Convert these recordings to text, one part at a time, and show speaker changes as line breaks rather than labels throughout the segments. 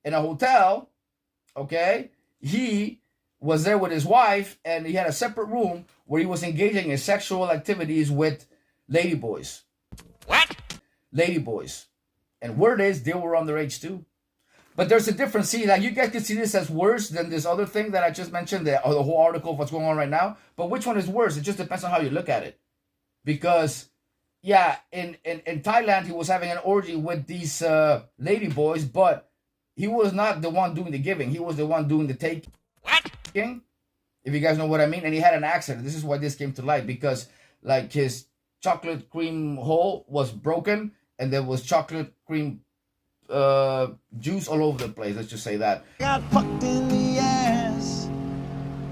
in a hotel, okay, he was there with his wife, and he had a separate room where he was engaging in sexual activities with ladyboys.
What?
Ladyboys. And word is, they were underage too. But there's a difference. See, like, you guys can see this as worse than this other thing that I just mentioned, the whole article of what's going on right now. But which one is worse? It just depends on how you look at it. Because, yeah, in Thailand, he was having an orgy with these ladyboys, but he was not the one doing the giving. He was the one doing the taking.
What?
If you guys know what I mean. And he had an accident. This is why this came to light. Because, like, his chocolate cream hole was broken, and there was chocolate cream juice all over the place. Let's just say that.
Got fucked in the ass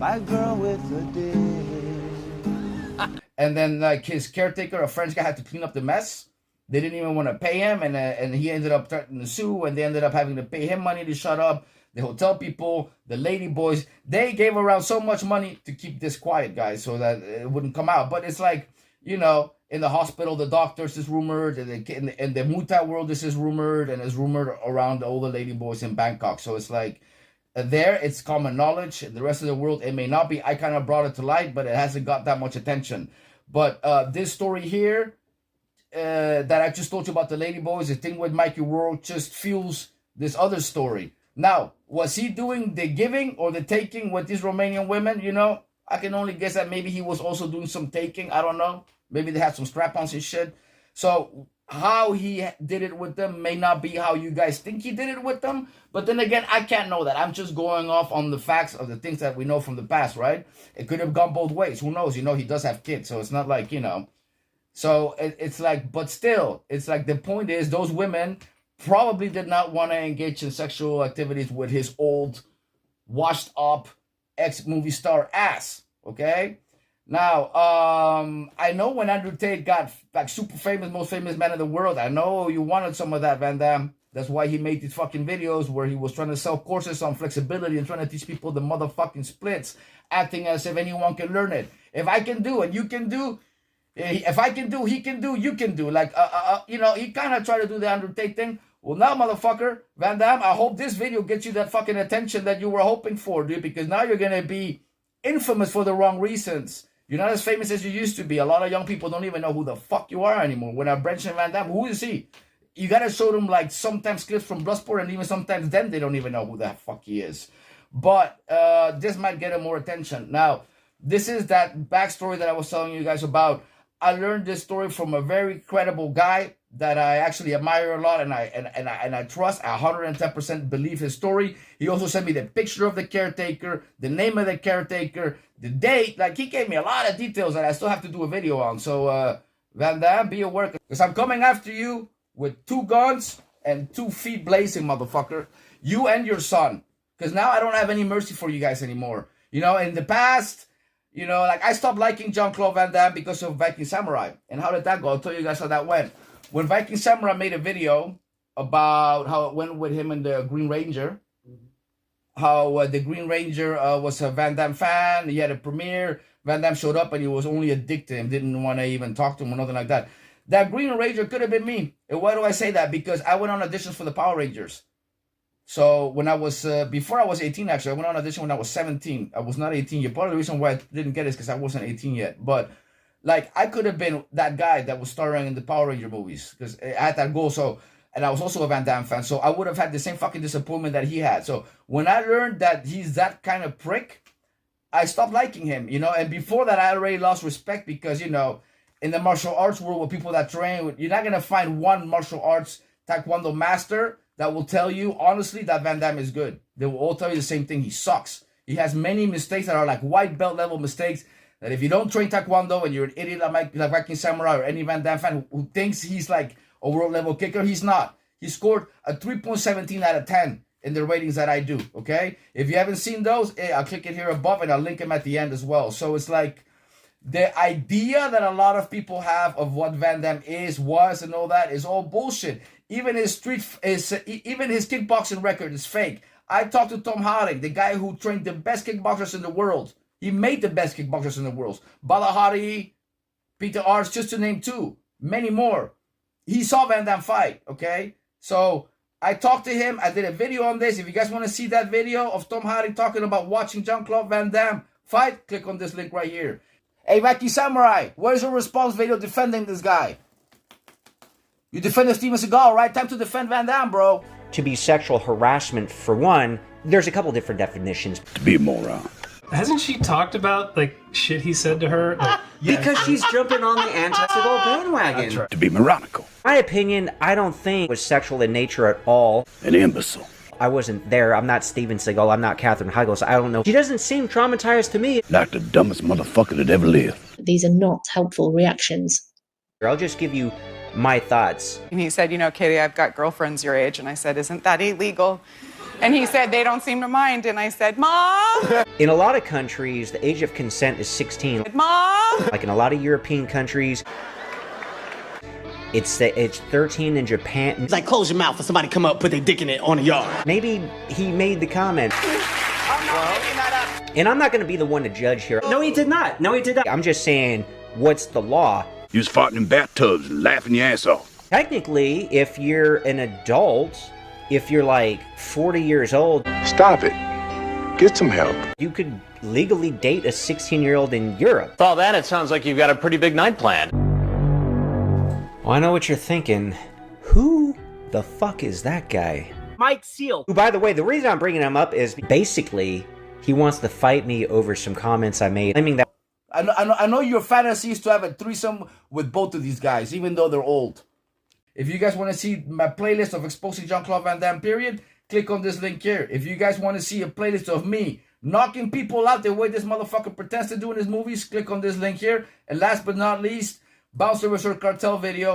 by a girl with a dick.
And then, like, his caretaker, a French guy, had to clean up the mess. They didn't even want to pay him, and he ended up threatening to sue, and they ended up having to pay him money to shut up. The hotel people, the lady boys, they gave around so much money to keep this quiet, guys, so that it wouldn't come out. But it's like, you know, in the hospital, the doctors is rumored, and in the Muay world, this is rumored, and is rumored around all the lady boys in Bangkok. So it's like, there, it's common knowledge. The rest of the world, it may not be. I kind of brought it to light, but it hasn't got that much attention. But this story here that I just told you about the ladyboys, the thing with Mikey Rourke just fuels this other story. Now, was he doing the giving or the taking with these Romanian women? You know, I can only guess that maybe he was also doing some taking. I don't know. Maybe they had some strap-ons and shit. So how he did it with them may not be how you guys think he did it with them. But then again, I can't know that. I'm just going off on the facts of the things that we know from the past, right? It could have gone both ways. Who knows? You know, he does have kids. So it's not like, you know. So it's like, but still, it's like the point is those women probably did not want to engage in sexual activities with his old, washed up ex-movie star ass, okay? Now, I know when Andrew Tate got like super famous, most famous man in the world, I know you wanted some of that, Van Damme. That's why he made these fucking videos where he was trying to sell courses on flexibility and trying to teach people the motherfucking splits, acting as if anyone can learn it. If I can do and you can do, if I can do, he can do, you can do. Like, you know, he kind of tried to do the Andrew Tate thing. Well, now, motherfucker, Van Damme, I hope this video gets you that fucking attention that you were hoping for, dude, because now you're going to be infamous for the wrong reasons. You're not as famous as you used to be. A lot of young people don't even know who the fuck you are anymore. When I mention Van Damme, who is he? You got to show them, like, sometimes clips from Bloodsport, and even sometimes then they don't even know who the fuck he is. But this might get him more attention. Now, this is that backstory that I was telling you guys about. I learned this story from a very credible guy that I actually admire a lot, and I trust. I 110% believe his story. He also sent me the picture of the caretaker, the name of the caretaker, the date. Like, he gave me a lot of details that I still have to do a video on. So, Van Damme, be aware, because I'm coming after you with 2 guns and 2 feet blazing, motherfucker. You and your son. Because now I don't have any mercy for you guys anymore. You know, in the past, you know, like, I stopped liking Jean-Claude Van Damme because of Viking Samurai. And how did that go? I'll tell you guys how that went. When Viking Samurai made a video about how it went with him and the Green Ranger, how the Green Ranger was a Van Damme fan, he had a premiere, Van Damme showed up and he was only a dick to him, didn't want to even talk to him or nothing like that. That Green Ranger could have been me. And why do I say that? Because I went on auditions for the Power Rangers. So when I was, before I was 18 actually, I went on audition when I was 17. I was not 18 yet. Part of the reason why I didn't get it is because I wasn't 18 yet. But, like, I could have been that guy that was starring in the Power Ranger movies because I had that goal. So, and I was also a Van Damme fan. So I would have had the same fucking disappointment that he had. So when I learned that he's that kind of prick, I stopped liking him, you know. And before that, I already lost respect because, you know, in the martial arts world with people that train, you're not going to find one martial arts taekwondo master that will tell you, honestly, that Van Damme is good. They will all tell you the same thing. He sucks. He has many mistakes that are like white belt level mistakes that if you don't train taekwondo and you're an idiot like Viking Samurai or any Van Damme fan who thinks he's like a world level kicker, he's not. He scored a 3.17 out of 10 in the ratings that I do, okay? If you haven't seen those, I'll click it here above and I'll link them at the end as well. So it's like the idea that a lot of people have of what Van Damme is, was, and all that is all bullshit. Even his even his kickboxing record is fake. I talked to Tom Hardy, the guy who trained the best kickboxers in the world. He made the best kickboxers in the world. Balahari, Peter Arts, just to name 2. Many more. He saw Van Damme fight, okay? So I talked to him. I did a video on this. If you guys want to see that video of Tom Hardy talking about watching Jean-Claude Van Damme fight, click on this link right here. Hey, Viking Samurai, where's your response video defending this guy? You defended Steven Seagal, right? Time to defend Van Damme, bro.
To be sexual harassment, for one, there's a couple different definitions.
To be a moron.
Hasn't she talked about, like, shit he said to her? Like,
Because she's jumping on the anti-Seagal bandwagon.
Right. To be moronical.
My opinion, I don't think it was sexual in nature at all.
An imbecile.
I wasn't there. I'm not Steven Seagal. I'm not Katherine Heigl. So I don't know. She doesn't seem traumatized to me.
Like the dumbest motherfucker that ever lived.
These are not helpful reactions.
I'll just give you my thoughts.
And he said, you know, Katie, I've got girlfriends your age. And I said, isn't that illegal? And he said, they don't seem to mind. And I said, Mom!
In a lot of countries, the age of consent is 16.
Mom!
Like in a lot of European countries, it's 13 in Japan.
It's like, close your mouth for somebody come up, put their dick in it on the yard.
Maybe he made the comment.
I'm not making that up.
And I'm not going to be the one to judge here. No, he did not. No, he did not. I'm just saying, what's the law?
You was farting in bathtubs and laughing your ass off.
Technically, if you're an adult, if you're like 40 years old,
Stop it. Get some help.
you could legally date a 16-year-old in Europe.
With all that, it sounds like you've got a pretty big night planned.
Well, I know what you're thinking. Who the fuck is that guy?
Mike Seal.
Who, by the way, the reason I'm bringing him up is basically he wants to fight me over some comments I made. Claiming that
I know your fantasy is to have a threesome with both of these guys, even though they're old. If you guys want to see my playlist of exposing Jean-Claude Van Damme, period, click on this link here. If you guys want to see a playlist of me knocking people out the way this motherfucker pretends to do in his movies, click on this link here. And last but not least, Bouncer vs. Cartel video.